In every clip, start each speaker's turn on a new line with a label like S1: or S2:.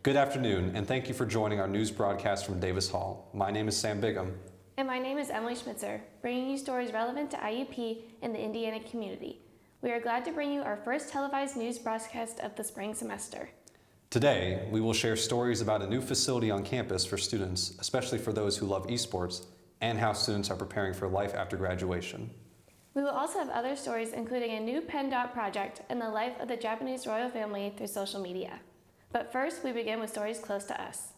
S1: Good afternoon, and thank you for joining our news broadcast from Davis Hall. My name is Sam Bigham.
S2: And my name is Emily Schmitzer, bringing you stories relevant to IUP and the Indiana community. We are glad to bring you our first televised news broadcast of the spring semester.
S1: Today, we will share stories about a new facility on campus for students, especially for those who love esports, and how students are preparing for life after graduation.
S2: We will also have other stories, including a new PennDOT project and the life of the Japanese royal family through social media. But first, we begin with stories close to us.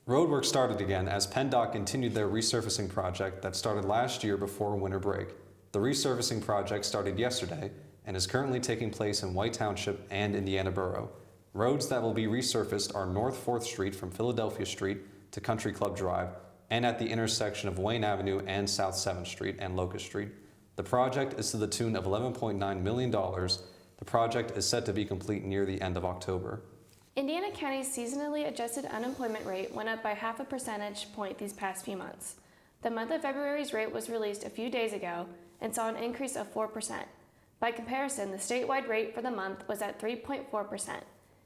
S1: Roadwork started again as PennDOT continued their resurfacing project that started last year before winter break. The resurfacing project started yesterday and is currently taking place in White Township and Indiana Borough. Roads that will be resurfaced are North 4th Street from Philadelphia Street to Country Club Drive and at the intersection of Wayne Avenue and South 7th Street and Locust Street. The project is to the tune of $11.9 million. The project is set to be complete near the end of October.
S2: Indiana County's seasonally adjusted unemployment rate went up by 0.5 percentage point these past few months. The month of February's rate was released a few days ago and saw an increase of 4%. By comparison, the statewide rate for the month was at 3.4%.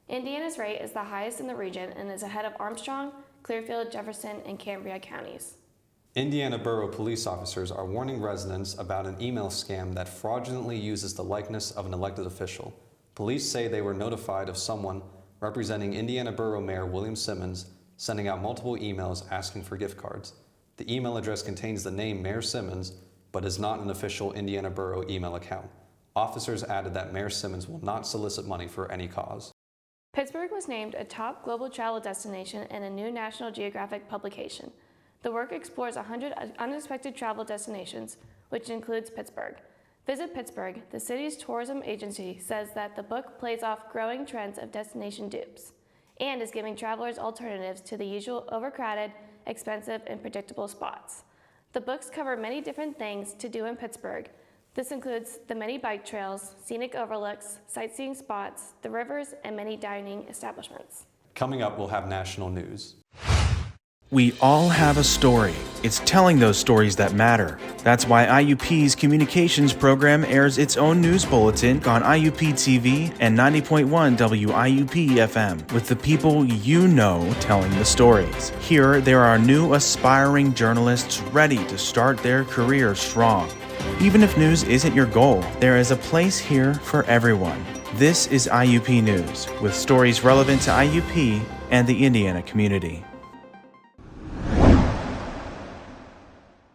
S2: Indiana's rate is the highest in the region and is ahead of Armstrong, Clearfield, Jefferson, and Cambria counties.
S1: Indiana Borough police officers are warning residents about an email scam that fraudulently uses the likeness of an elected official. Police say they were notified of someone representing Indiana Borough Mayor William Simmons sending out multiple emails asking for gift cards. The email address contains the name Mayor Simmons, but is not an official Indiana Borough email account. Officers added that Mayor Simmons will not solicit money for any cause.
S2: Pittsburgh was named a top global travel destination in a new National Geographic publication. The work explores 100 unexpected travel destinations, which includes Pittsburgh. Visit Pittsburgh, the city's tourism agency, says that the book plays off growing trends of destination dupes and is giving travelers alternatives to the usual overcrowded, expensive, and predictable spots. The books cover many different things to do in Pittsburgh. This includes the many bike trails, scenic overlooks, sightseeing spots, the rivers, and many dining establishments.
S1: Coming up, we'll have national news.
S3: We all have a story. It's telling those stories that matter. That's why IUP's communications program airs its own news bulletin on IUP-TV and 90.1 WIUP-FM with the people you know telling the stories. Here, there are new aspiring journalists ready to start their career strong. Even if news isn't your goal, there is a place here for everyone. This is IUP News, with stories relevant to IUP and the Indiana community.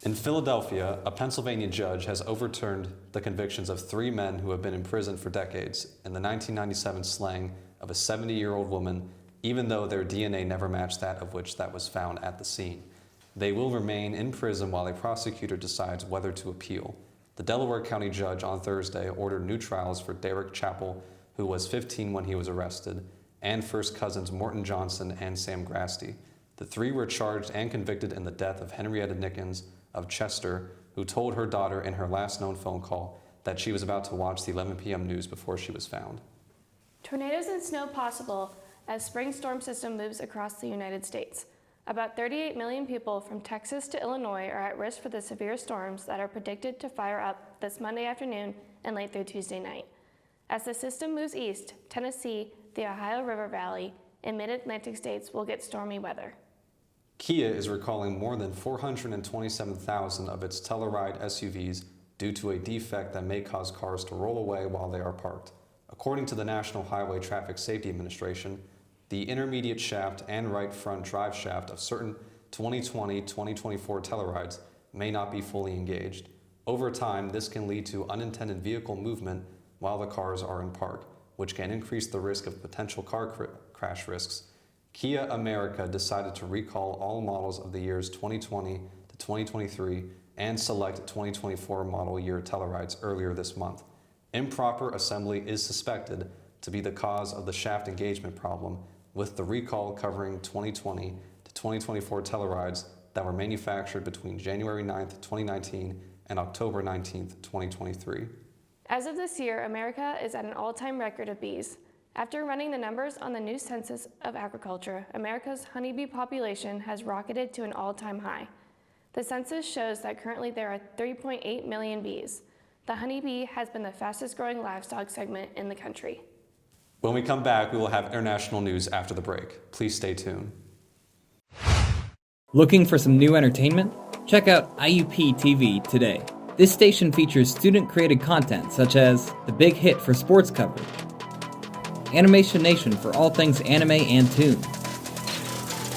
S1: In Philadelphia, a Pennsylvania judge has overturned the convictions of 3 men who have been in prison for decades in the 1997 slaying of a 70-year-old woman, even though their DNA never matched that of which that was found at the scene. They will remain in prison while a prosecutor decides whether to appeal. The Delaware County judge on Thursday ordered new trials for Derek Chappell, who was 15 when he was arrested, and first cousins Morton Johnson and Sam Grasty. The 3 were charged and convicted in the death of Henrietta Nickens of Chester, who told her daughter in her last known phone call that she was about to watch the 11 p.m. news before she was found.
S2: Tornadoes and snow possible as spring storm system moves across the United States. About 38 million people from Texas to Illinois are at risk for the severe storms that are predicted to fire up this Monday afternoon and late through Tuesday night. As the system moves east, Tennessee, the Ohio River Valley, and mid-Atlantic states will get stormy weather.
S1: Kia is recalling more than 427,000 of its Telluride SUVs due to a defect that may cause cars to roll away while they are parked. According to the National Highway Traffic Safety Administration, the intermediate shaft and right front drive shaft of certain 2020-2024 Tellurides may not be fully engaged. Over time, this can lead to unintended vehicle movement while the cars are in park, which can increase the risk of potential car crash risks. Kia America decided to recall all models of the years 2020 to 2023 and select 2024 model year Tellurides earlier this month. Improper assembly is suspected to be the cause of the shaft engagement problem, with the recall covering 2020 to 2024 Tellurides that were manufactured between January 9th, 2019 and October 19th, 2023.
S2: As of this year, America is at an all-time record of bees. After running the numbers on the new Census of Agriculture, America's honeybee population has rocketed to an all-time high. The census shows that currently there are 3.8 million bees. The honeybee has been the fastest growing livestock segment in the country.
S1: When we come back, we will have international news after the break. Please stay tuned.
S4: Looking for some new entertainment? Check out IUP-TV today. This station features student-created content such as The Big Hit for sports coverage, Animation Nation for all things anime and toon,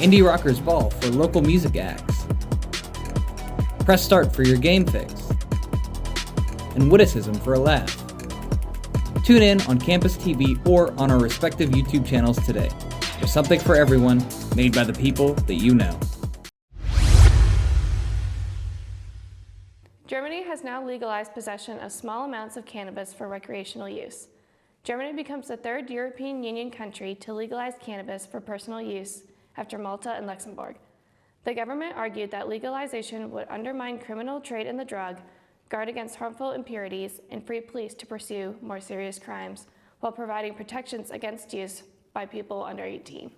S4: Indie Rockers Ball for local music acts, Press Start for your game fix, and Witticism for a laugh. Tune in on Campus TV or on our respective YouTube channels today. There's something for everyone, made by the people that you know.
S2: Germany has now legalized possession of small amounts of cannabis for recreational use. Germany becomes the third European Union country to legalize cannabis for personal use after Malta and Luxembourg. The government argued that legalization would undermine criminal trade in the drug, guard against harmful impurities, and free police to pursue more serious crimes, while providing protections against use by people under 18.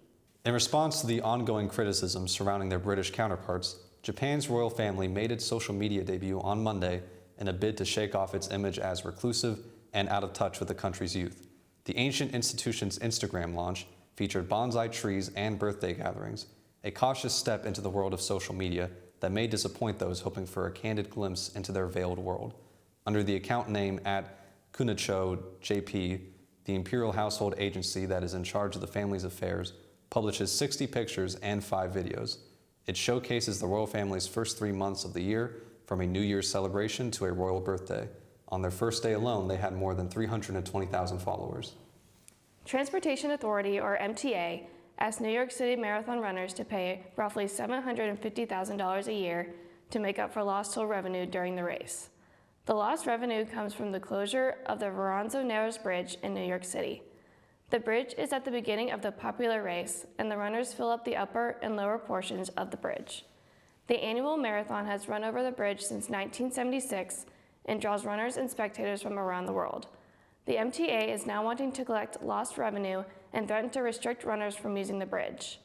S1: In response to the ongoing criticism surrounding their British counterparts, Japan's royal family made its social media debut on Monday in a bid to shake off its image as reclusive and out of touch with the country's youth. The ancient institution's Instagram launch featured bonsai trees and birthday gatherings, a cautious step into the world of social media that may disappoint those hoping for a candid glimpse into their veiled world. Under the account name @Kunicho JP, the Imperial Household Agency that is in charge of the family's affairs publishes 60 pictures and 5 videos. It showcases the royal family's first 3 months of the year, from a New Year's celebration to a royal birthday. On their first day alone, they had more than 320,000 followers.
S2: Transportation Authority, or MTA, asked New York City marathon runners to pay roughly $750,000 a year to make up for lost toll revenue during the race. The lost revenue comes from the closure of the Verrazano Narrows Bridge in New York City. The bridge is at the beginning of the popular race, and the runners fill up the upper and lower portions of the bridge. The annual marathon has run over the bridge since 1976 and draws runners and spectators from around the world. The MTA is now wanting to collect lost revenue and threaten to restrict runners from using the bridge.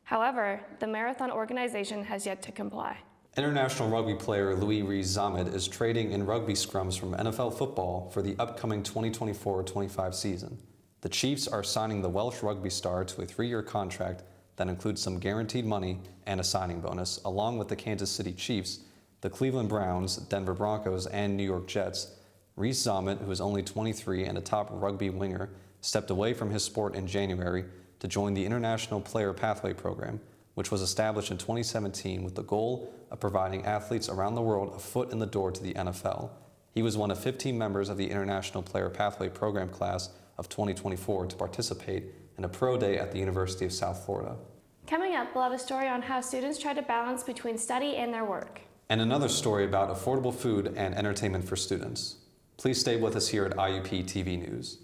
S2: However, the marathon organization has yet to comply.
S1: International rugby player Louis Rees-Zammit is trading in rugby scrums from NFL football for the upcoming 2024-25 season. The Chiefs are signing the Welsh rugby star to a 3-year contract that includes some guaranteed money and a signing bonus, along with the Kansas City Chiefs, the Cleveland Browns, Denver Broncos, and New York Jets. Rees-Zammit, who is only 23 and a top rugby winger, stepped away from his sport in January to join the International Player Pathway Program, which was established in 2017 with the goal of providing athletes around the world a foot in the door to the NFL. He was one of 15 members of the International Player Pathway Program class of 2024 to participate in a pro day at the University of South Florida.
S2: Coming up, we'll have a story on how students try to balance between study and their work.
S1: And another story about affordable food and entertainment for students. Please stay with us here at IUP-TV News.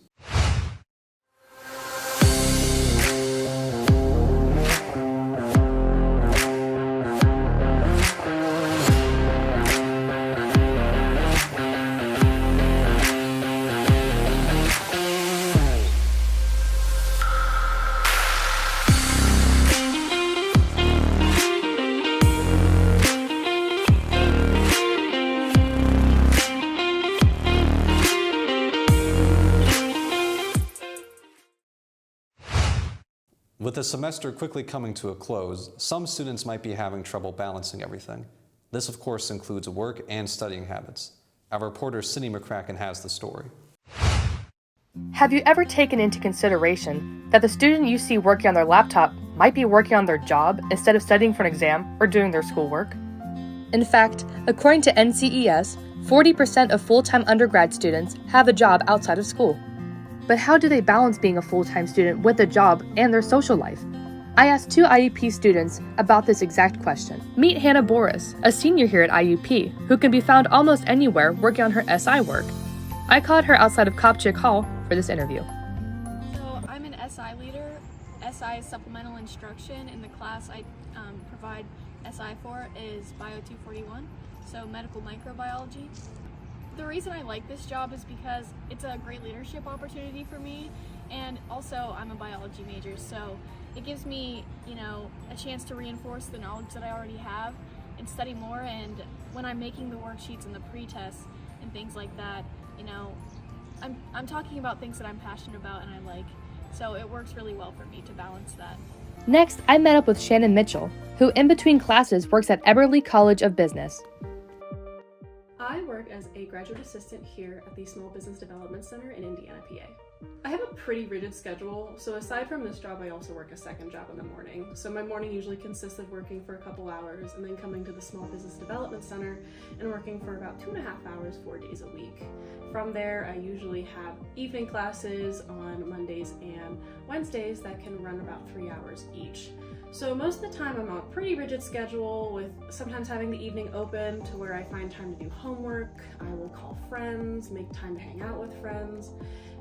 S1: With the semester quickly coming to a close, some students might be having trouble balancing everything. This, of course, includes work and studying habits. Our reporter Sydney McCracken has the story.
S5: Have you ever taken into consideration that the student you see working on their laptop might be working on their job instead of studying for an exam or doing their schoolwork? In fact, according to NCES, 40% of full-time undergrad students have a job outside of school. But how do they balance being a full-time student with a job and their social life? I asked 2 IUP students about this exact question. Meet Hannah Boris, a senior here at IUP, who can be found almost anywhere working on her SI work. I caught her outside of Kopchik Hall for this interview.
S6: So I'm an SI leader. SI is supplemental instruction, and the class I provide SI for is Bio 241, so medical microbiology. The reason I like this job is because it's a great leadership opportunity for me, and also I'm a biology major, so it gives me, a chance to reinforce the knowledge that I already have and study more. And when I'm making the worksheets and the pre-tests and things like that, I'm talking about things that I'm passionate about and I like. So it works really well for me to balance that.
S5: Next, I met up with Shannon Mitchell, who in between classes works at Eberly College of Business.
S7: I work as a graduate assistant here at the Small Business Development Center in Indiana, PA. I have a pretty rigid schedule, so aside from this job, I also work a second job in the morning. So my morning usually consists of working for a couple hours and then coming to the Small Business Development Center and working for about 2.5 hours, 4 days a week. From there, I usually have evening classes on Mondays and Wednesdays that can run about 3 hours each. So most of the time I'm on a pretty rigid schedule, with sometimes having the evening open to where I find time to do homework. I will call friends, make time to hang out with friends.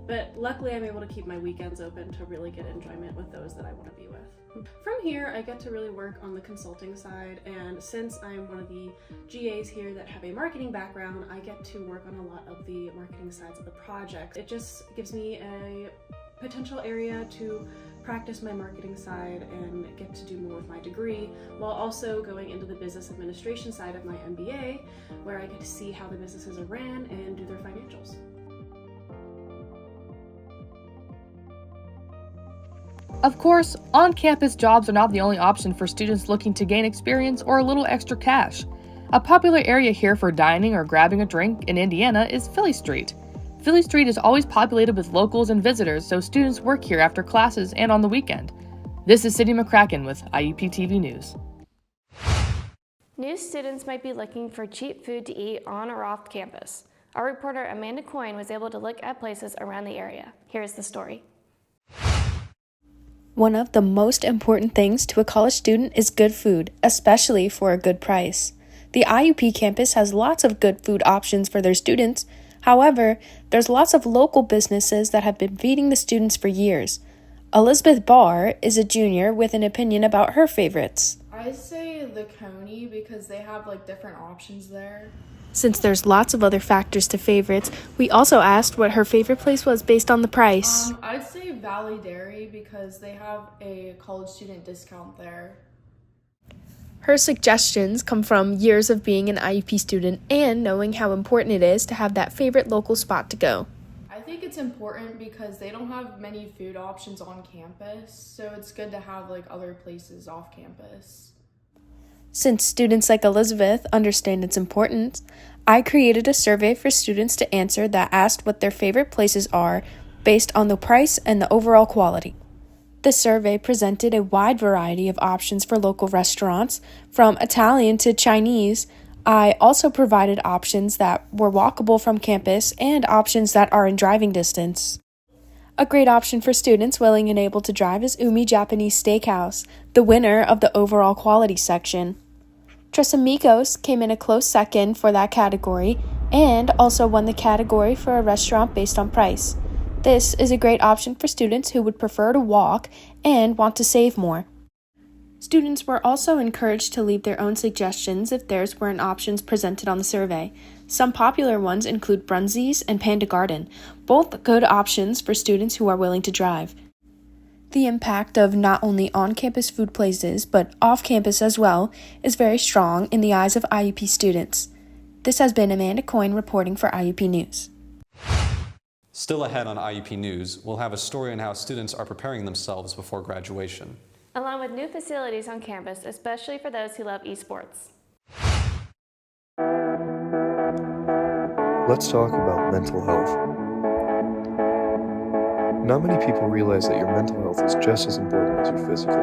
S7: But luckily I'm able to keep my weekends open to really get enjoyment with those that I want to be with. From here, I get to really work on the consulting side, and since I'm one of the GAs here that have a marketing background, I get to work on a lot of the marketing sides of the project. It just gives me a potential area to practice my marketing side and get to do more with my degree, while also going into the business administration side of my MBA, where I get to see how the businesses are ran and do their financials.
S5: Of course, on-campus jobs are not the only option for students looking to gain experience or a little extra cash. A popular area here for dining or grabbing a drink in Indiana is Philly Street. Philly Street is always populated with locals and visitors, so students work here after classes and on the weekend. This is Sydney McCracken with IUP-TV News.
S2: New students might be looking for cheap food to eat on or off campus. Our reporter Amanda Coyne was able to look at places around the area. Here's the story.
S8: One of the most important things to a college student is good food, especially for a good price. The IUP campus has lots of good food options for their students. However, there's lots of local businesses that have been feeding the students for years. Elizabeth Barr is a junior with an opinion about her favorites.
S9: I say the Coney because they have different options there.
S8: Since there's lots of other factors to favorites, we also asked what her favorite place was based on the price.
S9: I'd say Valley Dairy because they have a college student discount there.
S8: Her suggestions come from years of being an IUP student and knowing how important it is to have that favorite local spot to go.
S9: I think it's important because they don't have many food options on campus, so it's good to have other places off campus.
S8: Since students like Elizabeth understand its importance, I created a survey for students to answer that asked what their favorite places are based on the price and the overall quality. The survey presented a wide variety of options for local restaurants, from Italian to Chinese. I also provided options that were walkable from campus and options that are in driving distance. A great option for students willing and able to drive is Umi Japanese Steakhouse, the winner of the overall quality section. Tres Amigos came in a close second for that category and also won the category for a restaurant based on price. This is a great option for students who would prefer to walk and want to save more. Students were also encouraged to leave their own suggestions if theirs weren't options presented on the survey. Some popular ones include Brunzies and Panda Garden, both good options for students who are willing to drive. The impact of not only on-campus food places, but off-campus as well, is very strong in the eyes of IUP students. This has been Amanda Coyne reporting for IUP News.
S1: Still ahead on IUP News, we'll have a story on how students are preparing themselves before graduation.
S2: Along with new facilities on campus, especially for those who love esports.
S10: Let's talk about mental health. Not many people realize that your mental health is just as important as your physical.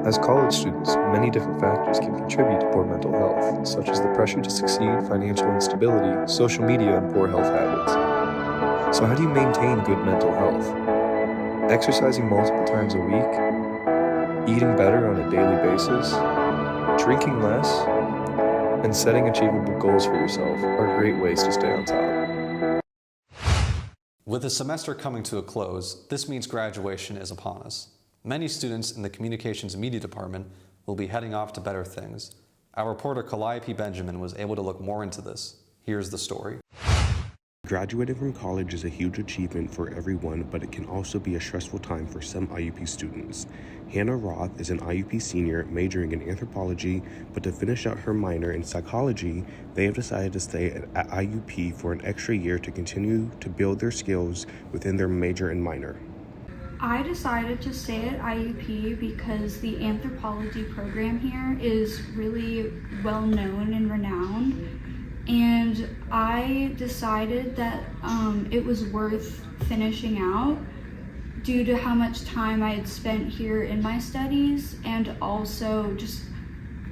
S10: As college students, many different factors can contribute to poor mental health, such as the pressure to succeed, financial instability, social media, and poor health habits. So how do you maintain good mental health? Exercising multiple times a week, eating better on a daily basis, drinking less, and setting achievable goals for yourself are great ways to stay on top.
S1: With the semester coming to a close, this means graduation is upon us. Many students in the Communications Media Department will be heading off to better things. Our reporter Calliope Benjamin was able to look more into this. Here's the story.
S11: Graduating from college is a huge achievement for everyone, but it can also be a stressful time for some IUP students. Hannah Roth is an IUP senior majoring in anthropology, but to finish out her minor in psychology, they have decided to stay at IUP for an extra year to continue to build their skills within their major and minor.
S12: I decided to stay at IUP because the anthropology program here is really well known and renowned, and I decided that it was worth finishing out due to how much time I had spent here in my studies, and also just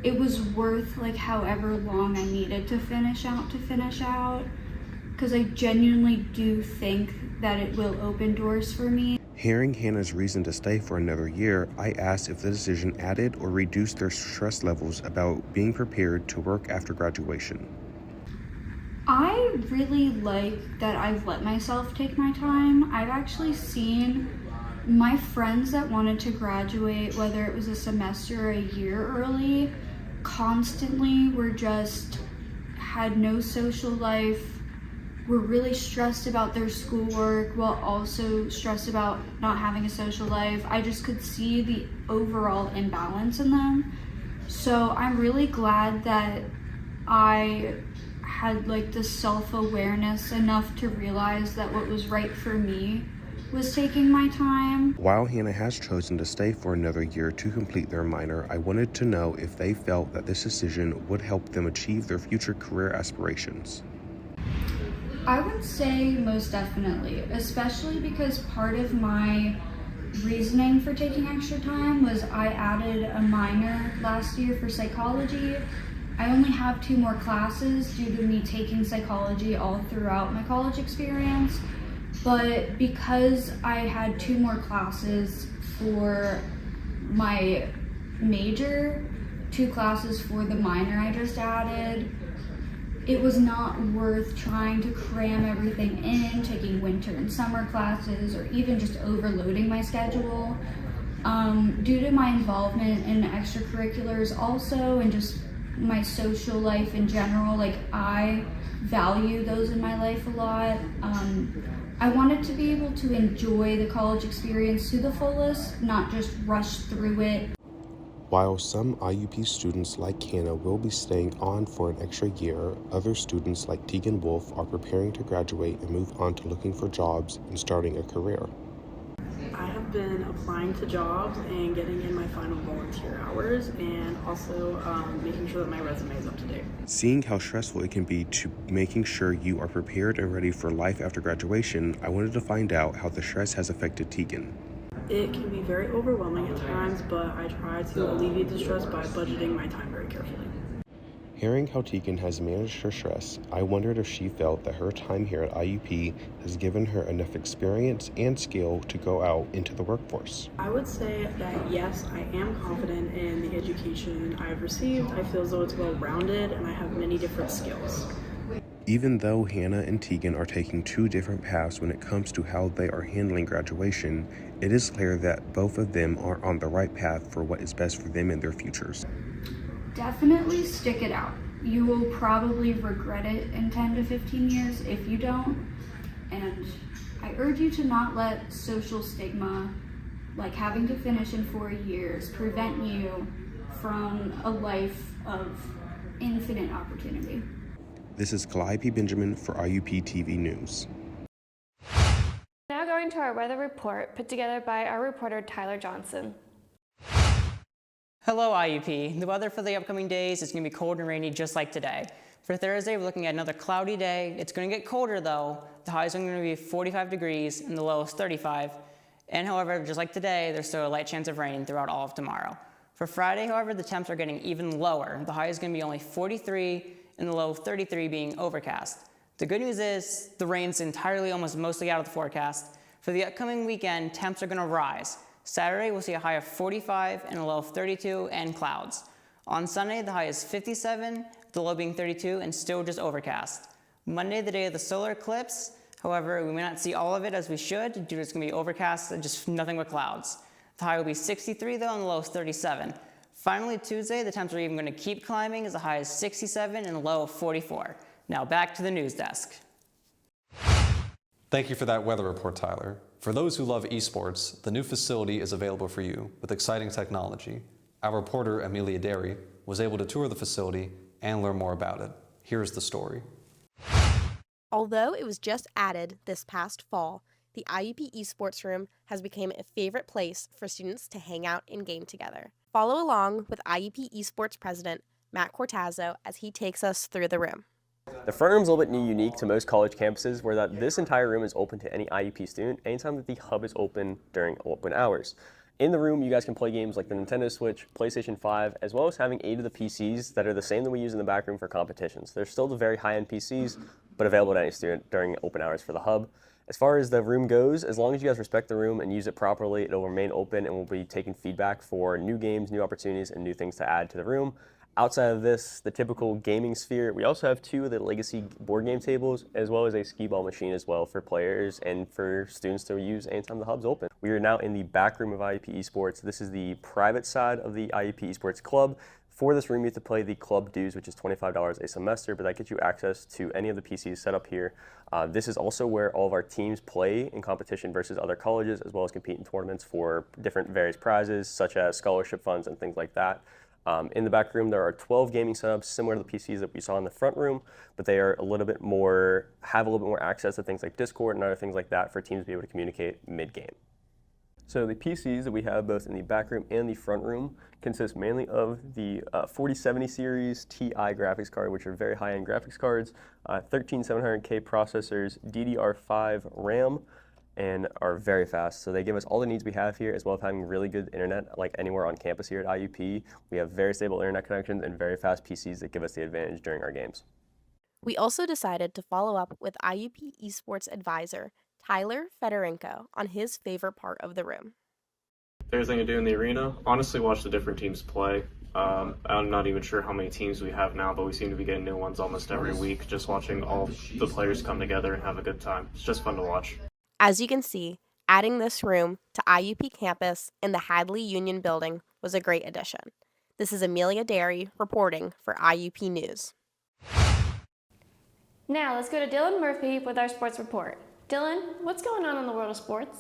S12: it was worth like however long I needed to finish out because I genuinely do think that it will open doors for me.
S11: Hearing Hannah's reason to stay for another year, I asked if the decision added or reduced their stress levels about being prepared to work after graduation.
S12: I really like that I've let myself take my time. I've actually seen my friends that wanted to graduate, whether it was a semester or a year early, constantly had no social life, were really stressed about their schoolwork while also stressed about not having a social life. I just could see the overall imbalance in them. So I'm really glad that I had like the self-awareness enough to realize that what was right for me was taking my time.
S11: While Hannah has chosen to stay for another year to complete their minor, I wanted to know if they felt that this decision would help them achieve their future career aspirations.
S12: I would say most definitely, especially because part of my reasoning for taking extra time was I added a minor last year for psychology. I only have 2 more classes due to me taking psychology all throughout my college experience, but because I had 2 more classes for my major, 2 classes for the minor I just added, it was not worth trying to cram everything in, taking winter and summer classes, or even just overloading my schedule. Due to my involvement in extracurriculars also, and just my social life in general, like I value those in my life a lot. I wanted to be able to enjoy the college experience to the fullest, not just rush through it.
S11: While some IUP students like Hannah will be staying on for an extra year, other students like Tegan Wolf are preparing to graduate and move on to looking for jobs and starting a career.
S13: I have been applying to jobs and getting in my final volunteer hours, and also making sure that my resume is up to date.
S11: Seeing how stressful it can be to making sure you are prepared and ready for life after graduation, I wanted to find out how the stress has affected Tegan.
S13: It can be very overwhelming at times, but I try to alleviate the stress by budgeting my time very carefully.
S11: Hearing how Tegan has managed her stress, I wondered if she felt that her time here at IUP has given her enough experience and skill to go out into the workforce.
S13: I would say that yes, I am confident in the education I've received. I feel as though it's well-rounded and I have many different skills.
S11: Even though Hannah and Tegan are taking 2 different paths when it comes to how they are handling graduation, it is clear that both of them are on the right path for what is best for them in their futures.
S12: Definitely stick it out. You will probably regret it in 10 to 15 years if you don't. And I urge you to not let social stigma, like having to finish in 4 years, prevent you from a life of infinite opportunity.
S11: This is Calliope Benjamin for IUP-TV News.
S2: Now going to our weather report put together by our reporter Tyler Johnson.
S14: Hello IUP. The weather for the upcoming days is going to be cold and rainy just like today. For Thursday, we're looking at another cloudy day. It's going to get colder though. The high is going to be 45 degrees and the low is 35. And however, just like today, there's still a light chance of rain throughout all of tomorrow. For Friday, however, the temps are getting even lower. The high is going to be only 43 and the low of 33 being overcast. The good news is the rain's entirely almost mostly out of the forecast. For the upcoming weekend, temps are going to rise. Saturday, we'll see a high of 45 and a low of 32 and clouds. On Sunday, the high is 57, the low being 32 and still just overcast. Monday, the day of the solar eclipse, however, we may not see all of it as we should due to it's going to be overcast and just nothing but clouds. The high will be 63 though and the low is 37. Finally, Tuesday, the temps are even going to keep climbing as the high is 67 and the low of 44. Now back to the news desk.
S1: Thank you for that weather report, Tyler. For those who love esports, the new facility is available for you with exciting technology. Our reporter, Amelia Derry, was able to tour the facility and learn more about it. Here's the story.
S15: Although it was just added this past fall, the IUP Esports Room has become a favorite place for students to hang out and game together. Follow along with IUP Esports President Matt Cortazzo as he takes us through the room.
S16: The front room is a little bit unique to most college campuses, where that this entire room is open to any IUP student anytime that the hub is open during open hours. In the room, you guys can play games like the Nintendo Switch, PlayStation 5, as well as having 8 of the PCs that are the same that we use in the back room for competitions. They're still the very high-end PCs, but available to any student during open hours for the hub. As far as the room goes, as long as you guys respect the room and use it properly, it'll remain open, and we'll be taking feedback for new games, new opportunities, and new things to add to the room. Outside of this, the typical gaming sphere, we also have 2 of the legacy board game tables, as well as a skee-ball machine as well for players and for students to use anytime the hub's open. We are now in the back room of IUP Esports. This is the private side of the IUP Esports Club. For this room, you have to pay the club dues, which is $25 a semester, but that gets you access to any of the PCs set up here. This is also where all of our teams play in competition versus other colleges, as well as compete in tournaments for different various prizes, such as scholarship funds and things like that. In the back room, there are 12 gaming setups similar to the PCs that we saw in the front room, but they are have a little bit more access to things like Discord and other things like that for teams to be able to communicate mid-game. So the PCs that we have both in the back room and the front room consist mainly of the 4070 series Ti graphics card, which are very high-end graphics cards, 13700K processors, DDR5 RAM, and are very fast. So they give us all the needs we have here, as well as having really good internet like anywhere on campus here at IUP. We have very stable internet connections and very fast PCs that give us the advantage during our games.
S15: We also decided to follow up with IUP Esports advisor Tyler Fedorenko on his favorite part of the room.
S17: Favorite thing to do in the arena? Honestly, watch the different teams play. I'm not even sure how many teams we have now, but we seem to be getting new ones almost every week. Just watching all the players come together and have a good time. It's just fun to watch.
S15: As you can see, adding this room to IUP campus in the Hadley Union building was a great addition. This is Amelia Derry reporting for IUP News.
S2: Now let's go to Dylan Murphy with our sports report. Dylan, what's going on in the world of sports?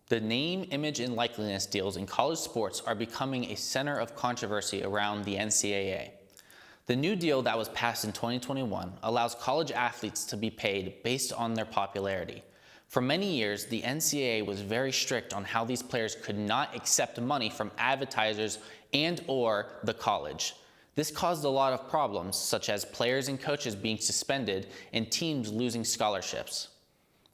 S18: The name, image, and likeliness deals in college sports are becoming a center of controversy around the NCAA. The new deal that was passed in 2021 allows college athletes to be paid based on their popularity. For many years, the NCAA was very strict on how these players could not accept money from advertisers and/or the college. This caused a lot of problems, such as players and coaches being suspended and teams losing scholarships.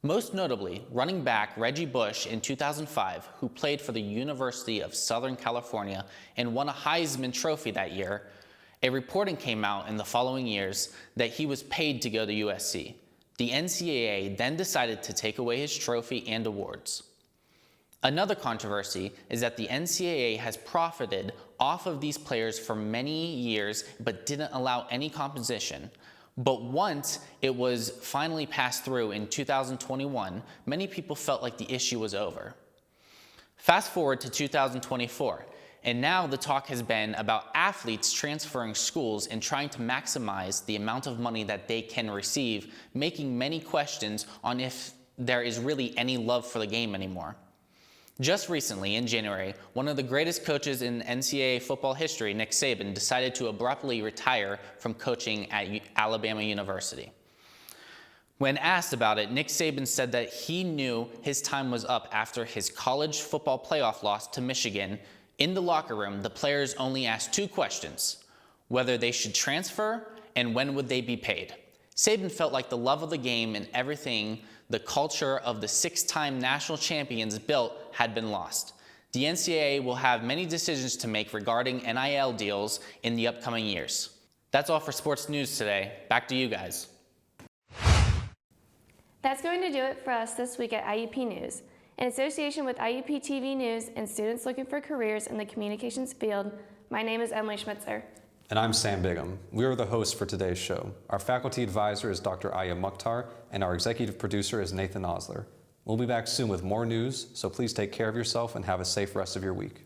S18: Most notably, running back Reggie Bush in 2005, who played for the University of Southern California and won a Heisman Trophy that year, a reporting came out in the following years that he was paid to go to USC. The NCAA then decided to take away his trophy and awards. Another controversy is that the NCAA has profited off of these players for many years but didn't allow any compensation. But once it was finally passed through in 2021, many people felt like the issue was over. Fast forward to 2024. And now the talk has been about athletes transferring schools and trying to maximize the amount of money that they can receive, making many questions on if there is really any love for the game anymore. Just recently, in January, one of the greatest coaches in NCAA football history, Nick Saban, decided to abruptly retire from coaching at Alabama University. When asked about it, Nick Saban said that he knew his time was up after his college football playoff loss to Michigan. In the locker room, the players only asked 2 questions: whether they should transfer and when would they be paid. Saban felt like the love of the game and everything the culture of the 6-time national champions built had been lost. The NCAA will have many decisions to make regarding NIL deals in the upcoming years. That's all for sports news today. Back to you guys.
S2: That's going to do it for us this week at IUP News. In association with IUP-TV News and students looking for careers in the communications field, my name is Emily Schmitzer.
S1: And I'm Sam Bigham. We are the hosts for today's show. Our faculty advisor is Dr. Aya Mukhtar, and our executive producer is Nathan Osler. We'll be back soon with more news, so please take care of yourself and have a safe rest of your week.